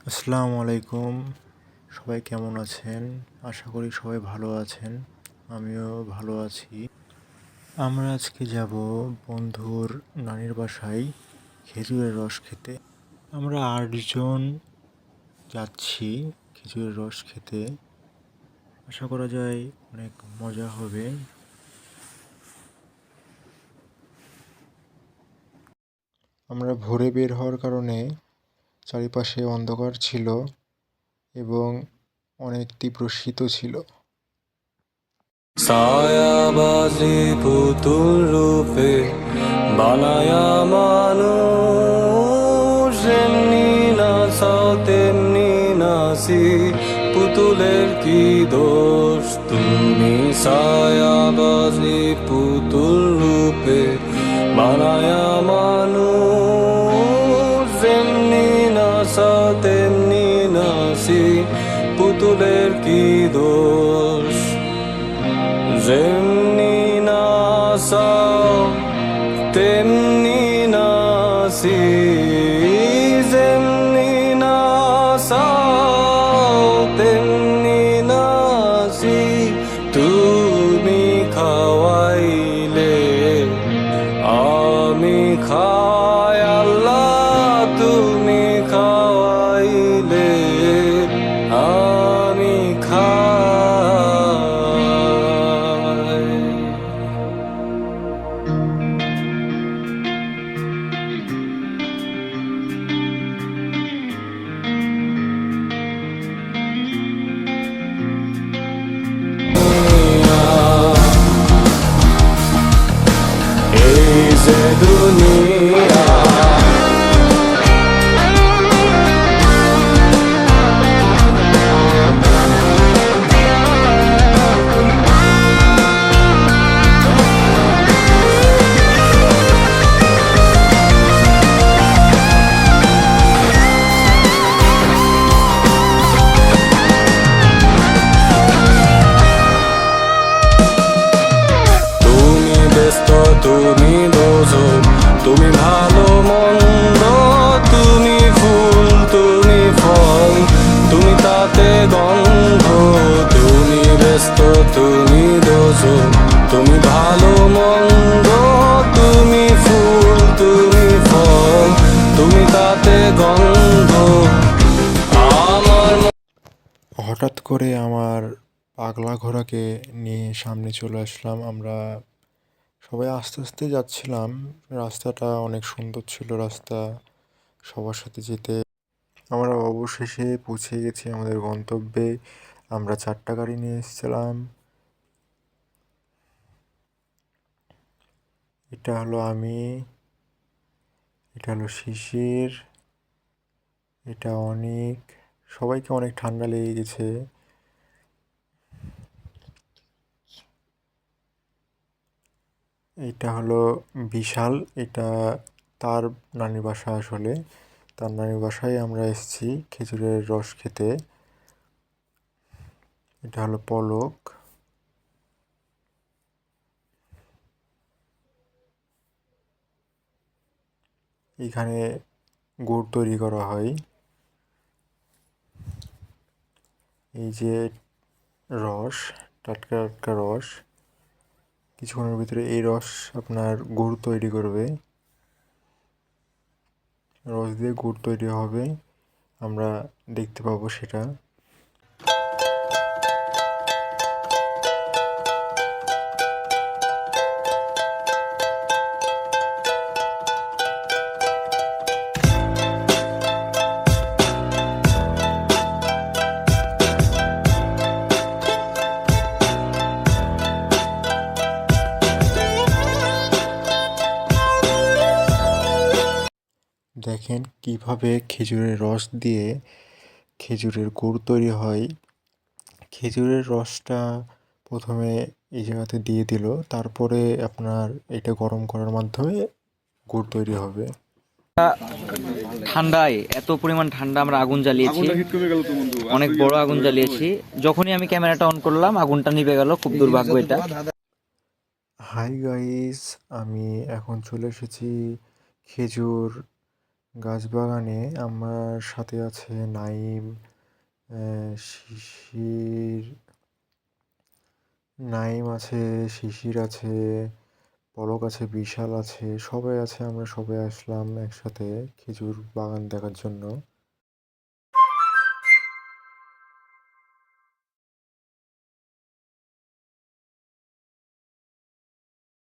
আসসালামু আলাইকুম। সবাই কেমন আছেন? আশা করি সবাই ভালো আছেন। আমিও ভালো আছি। আমরা আজকে যাব বন্ধুর নানির বাসায় খেজুরের রস খেতে। আমরা 8 জন যাচ্ছি খেজুরের রস খেতে। আশা করা যায় অনেক মজা হবে। আমরা ভোরে বের হওয়ার কারণে চারিপাশে অন্ধকার ছিল এবং অনেক তীব্র শীতও ছিল। ছায়াবাজি পুতুল রূপে বানায়া মানুষ এমনি নাচাও তেমনি নাচি পুতুলের কি দোষ তুমি ছায়াবাজি পুতুল রূপে বানায়া মানুষ এমনি নাচাও তেমনি নাচি পুতুলের কি দোষ যেমনি নাচাও তেমনি নাচি যেমনি নাচাও তেমনি নাচি তুমি খাওয়াইলে আমি খাই আল্লাহ তুমি খাওয়াইলে আমি খাই। এই যে দুনিয়া তুমি ব্যস্ত তুমি দোজক তুমি ভালো মন্দ তুমি ফুল তুমি ফল তুমি তাতে গন্ধ তুমি ব্যস্ত তুমি দোজক তুমি ভালো মন্দ তুমি ফুল তুমি ফল তুমি তাতে গন্ধ আমার হঠাৎ করে আমার পাগলা ঘোড়াকে নিয়ে সামনে চলে আসলাম। আমরা সবাই আস্তে আস্তে যাচ্ছিলাম। রাস্তাটা অনেক সুন্দর ছিল। রাস্তা সবার সাথে যেতে আমরা অবশেষে পৌঁছে গেছি আমাদের গন্তব্যে। আমরা 4টা গাড়ি নিয়ে এসেছিলাম। এটা হলো আমি, এটা হলো শিশির, এটা অনেক। সবাইকে অনেক ঠান্ডা লেগে গেছে। এটা হলো বিশাল। এটা তার নানির বাসা। আসলে তার নানির বাসায় আমরা এসেছি খেজুরের রস খেতে। এটা হলো পলক। এখানে গুড় তৈরি করা হয়। এই যে রস, টাটকা টাটকা রস। কিছুক্ষণের ভিতরে এই রস আপনার গুড় তৈরি করবে। রস দিয়ে গুড় তৈরি হবে, আমরা দেখতে পাবো সেটা। দেখেন কিভাবে খেজুরের রস দিয়ে খেজুরের গুড় তৈরি হয়। খেজুরের রসটা প্রথমে এই জায়গাতে দিয়ে দিল, তারপরে আপনার এটা গরম করার মাধ্যমে গুড় তৈরি হবে। ঠান্ডায় এত পরিমাণ ঠান্ডা আমরা আগুন জ্বালিয়েছি, অনেক বড় আগুন জ্বালিয়েছি। যখনই আমি ক্যামেরাটা অন করলাম আগুনটা নিভে গেল, খুব দুর্ভাগ্য এটা। হাই গাইস, আমি এখন চলে এসেছি খেজুর গাছ বাগানে আমার সাথে আছে নাইম, শিশির, নাইম আছে, শিশির আছে, পলক আছে, বিশাল আছে, সবাই আছে। আমরা সবাই আসলাম একসাথে খেজুর বাগান দেখার জন্য।